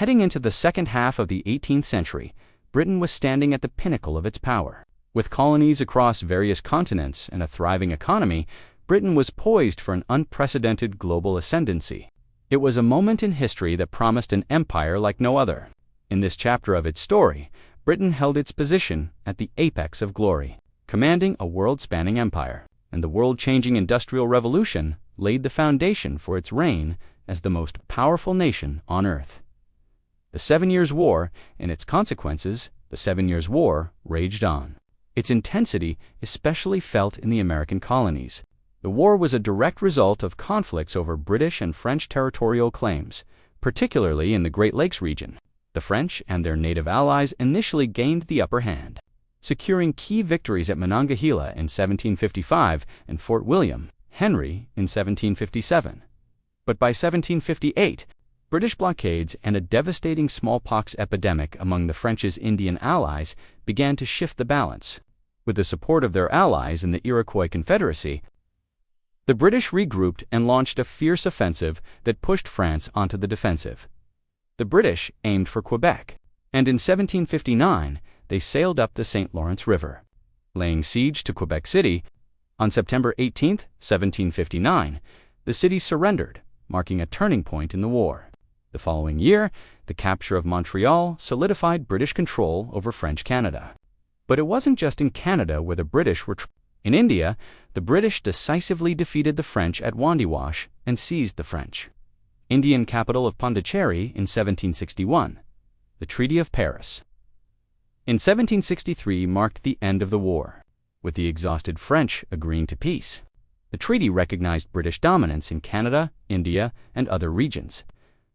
Heading into the second half of the 18th century, Britain was standing at the pinnacle of its power. With colonies across various continents and a thriving economy, Britain was poised for an unprecedented global ascendancy. It was a moment in history that promised an empire like no other. In this chapter of its story, Britain held its position at the apex of glory, commanding a world-spanning empire, and the world-changing Industrial Revolution laid the foundation for its reign as the most powerful nation on earth. The 7 Years' War and its consequences, the 7 Years' War, raged on. Its intensity especially felt in the American colonies. The war was a direct result of conflicts over British and French territorial claims, particularly in the Great Lakes region. The French and their native allies initially gained the upper hand, securing key victories at Monongahela in 1755 and Fort William, Henry in 1757. But by 1758, British blockades and a devastating smallpox epidemic among the French's Indian allies began to shift the balance. With the support of their allies in the Iroquois Confederacy, the British regrouped and launched a fierce offensive that pushed France onto the defensive. The British aimed for Quebec, and in 1759 they sailed up the St. Lawrence River, laying siege to Quebec City. On September 18, 1759, the city surrendered, marking a turning point in the war. The following year, the capture of Montreal solidified British control over French Canada. But it wasn't just in Canada where the British were. In India, the British decisively defeated the French at Wandiwash and seized the French Indian capital of Pondicherry in 1761. The Treaty of Paris in 1763 marked the end of the war, with the exhausted French agreeing to peace. The treaty recognized British dominance in Canada, India, and other regions,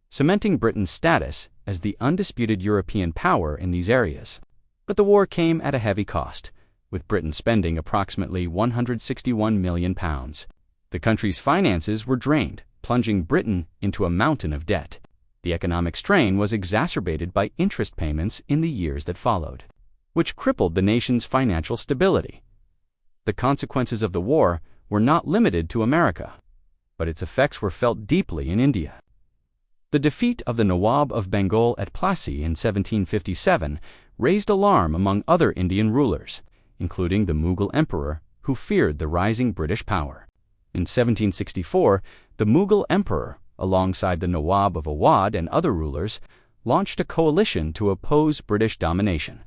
cementing Britain's status as the undisputed European power in these areas. But the war came at a heavy cost, with Britain spending approximately £161 million. The country's finances were drained, plunging Britain into a mountain of debt. The economic strain was exacerbated by interest payments in the years that followed, which crippled the nation's financial stability. The consequences of the war were not limited to America, but its effects were felt deeply in India. The defeat of the Nawab of Bengal at Plassey in 1757 raised alarm among other Indian rulers, including the Mughal emperor, who feared the rising British power. In 1764, the Mughal emperor, alongside the Nawab of Awadh and other rulers, launched a coalition to oppose British domination.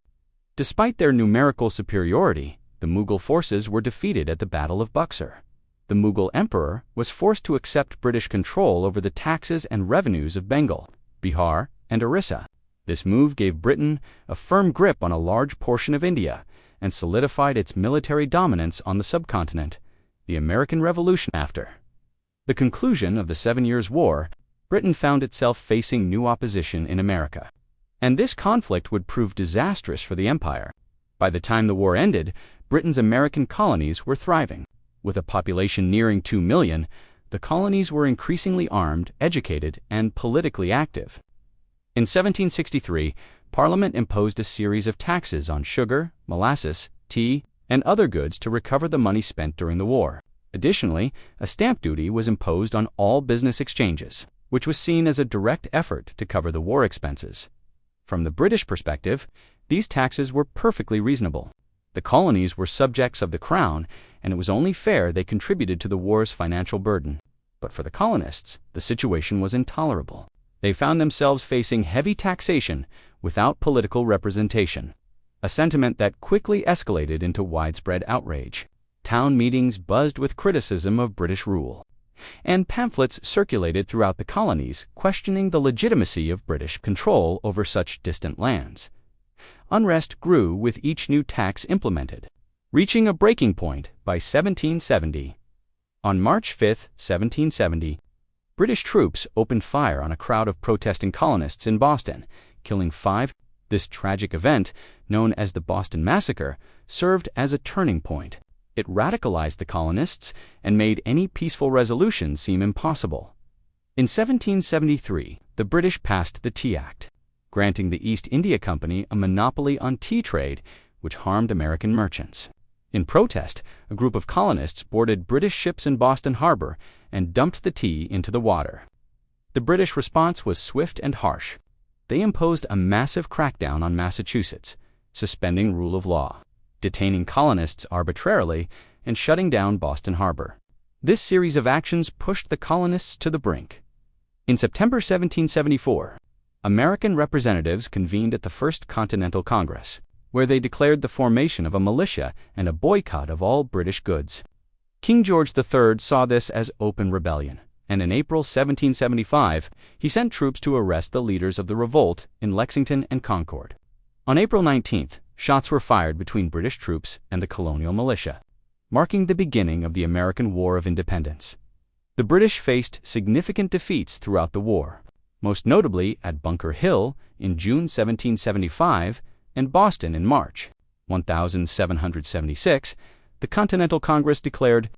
Despite their numerical superiority, the Mughal forces were defeated at the Battle of Buxar. The Mughal emperor was forced to accept British control over the taxes and revenues of Bengal, Bihar, and Orissa. This move gave Britain a firm grip on a large portion of India and solidified its military dominance on the subcontinent. The American Revolution. After the conclusion of the 7 Years' War, Britain found itself facing new opposition in America, and this conflict would prove disastrous for the empire. By the time the war ended, Britain's American colonies were thriving. With a population nearing 2 million, the colonies were increasingly armed, educated, and politically active. In 1763, Parliament imposed a series of taxes on sugar, molasses, tea, and other goods to recover the money spent during the war. Additionally, a stamp duty was imposed on all business exchanges, which was seen as a direct effort to cover the war expenses. From the British perspective, these taxes were perfectly reasonable. The colonies were subjects of the Crown, and it was only fair they contributed to the war's financial burden. But for the colonists, the situation was intolerable. They found themselves facing heavy taxation without political representation, a sentiment that quickly escalated into widespread outrage. Town meetings buzzed with criticism of British rule, and pamphlets circulated throughout the colonies questioning the legitimacy of British control over such distant lands. Unrest grew with each new tax implemented, reaching a breaking point by 1770. On March 5, 1770, British troops opened fire on a crowd of protesting colonists in Boston, killing 5. This tragic event, known as the Boston Massacre, served as a turning point. It radicalized the colonists and made any peaceful resolution seem impossible. In 1773, the British passed the Tea Act, granting the East India Company a monopoly on tea trade, which harmed American merchants. In protest, a group of colonists boarded British ships in Boston Harbor and dumped the tea into the water. The British response was swift and harsh. they imposed a massive crackdown on Massachusetts, suspending rule of law, detaining colonists arbitrarily, and shutting down Boston Harbor. This series of actions pushed the colonists to the brink. In September 1774, American representatives convened at the First Continental Congress, where they declared the formation of a militia and a boycott of all British goods. King George III saw this as open rebellion, and in April 1775, he sent troops to arrest the leaders of the revolt in Lexington and Concord. On April 19th, shots were fired between British troops and the colonial militia, marking the beginning of the American War of Independence. The British faced significant defeats throughout the war, most notably at Bunker Hill in June 1775 and Boston in March 1776. The Continental Congress declared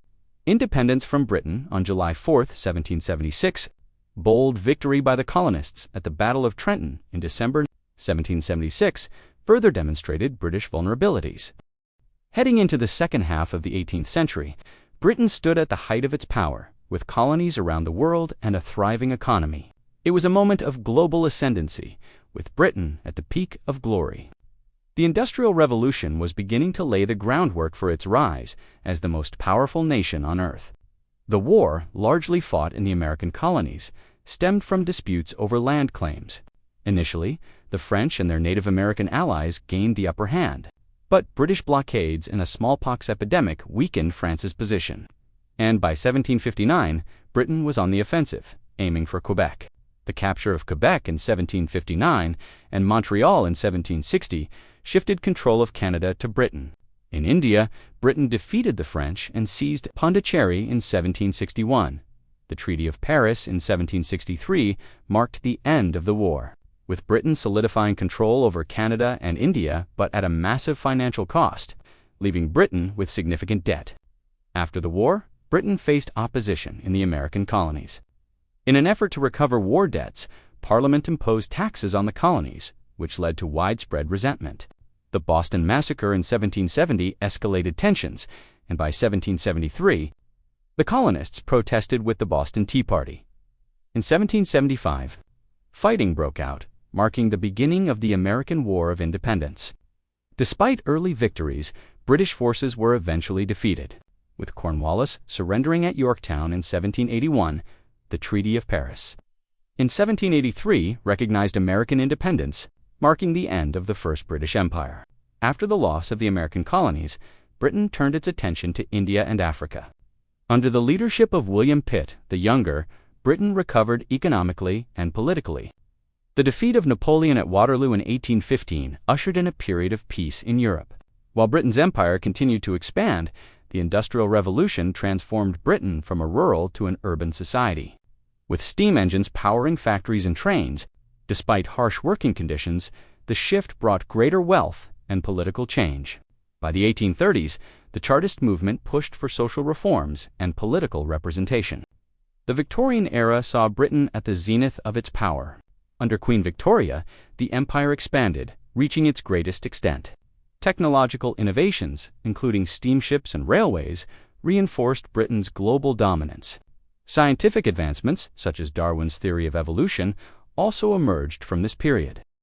independence from Britain on July 4, 1776. Bold victory by the colonists at the Battle of Trenton in December 1776 further demonstrated British vulnerabilities. Heading into the second half of the 18th century, Britain stood at the height of its power, with colonies around the world and a thriving economy. It was a moment of global ascendancy, with Britain at the peak of glory. The Industrial Revolution was beginning to lay the groundwork for its rise as the most powerful nation on Earth. The war, largely fought in the American colonies, stemmed from disputes over land claims. Initially, the French and their Native American allies gained the upper hand, but British blockades and a smallpox epidemic weakened France's position. And by 1759, Britain was on the offensive, aiming for Quebec. The capture of Quebec in 1759 and Montreal in 1760 shifted control of Canada to Britain. In India, Britain defeated the French and seized Pondicherry in 1761. The Treaty of Paris in 1763 marked the end of the war, with Britain solidifying control over Canada and India, but at a massive financial cost, leaving Britain with significant debt. After the war, Britain faced opposition in the American colonies. In an effort to recover war debts, Parliament imposed taxes on the colonies, which led to widespread resentment. The Boston Massacre in 1770 escalated tensions, and by 1773, the colonists protested with the Boston Tea Party. In 1775, fighting broke out, marking the beginning of the American War of Independence. Despite early victories, British forces were eventually defeated, with Cornwallis surrendering at Yorktown in 1781. The Treaty of Paris in 1783 recognized American independence, marking the end of the First British Empire. After the loss of the American colonies, Britain turned its attention to India and Africa. Under the leadership of William Pitt the Younger, Britain recovered economically and politically. The defeat of Napoleon at Waterloo in 1815 ushered in a period of peace in Europe. While Britain's empire continued to expand, the Industrial Revolution transformed Britain from a rural to an urban society. With steam engines powering factories and trains, despite harsh working conditions, the shift brought greater wealth and political change. By the 1830s, the Chartist movement pushed for social reforms and political representation. The Victorian era saw Britain at the zenith of its power. Under Queen Victoria, the empire expanded, reaching its greatest extent. Technological innovations, including steamships and railways, reinforced Britain's global dominance. Scientific advancements, such as Darwin's theory of evolution, also emerged from this period.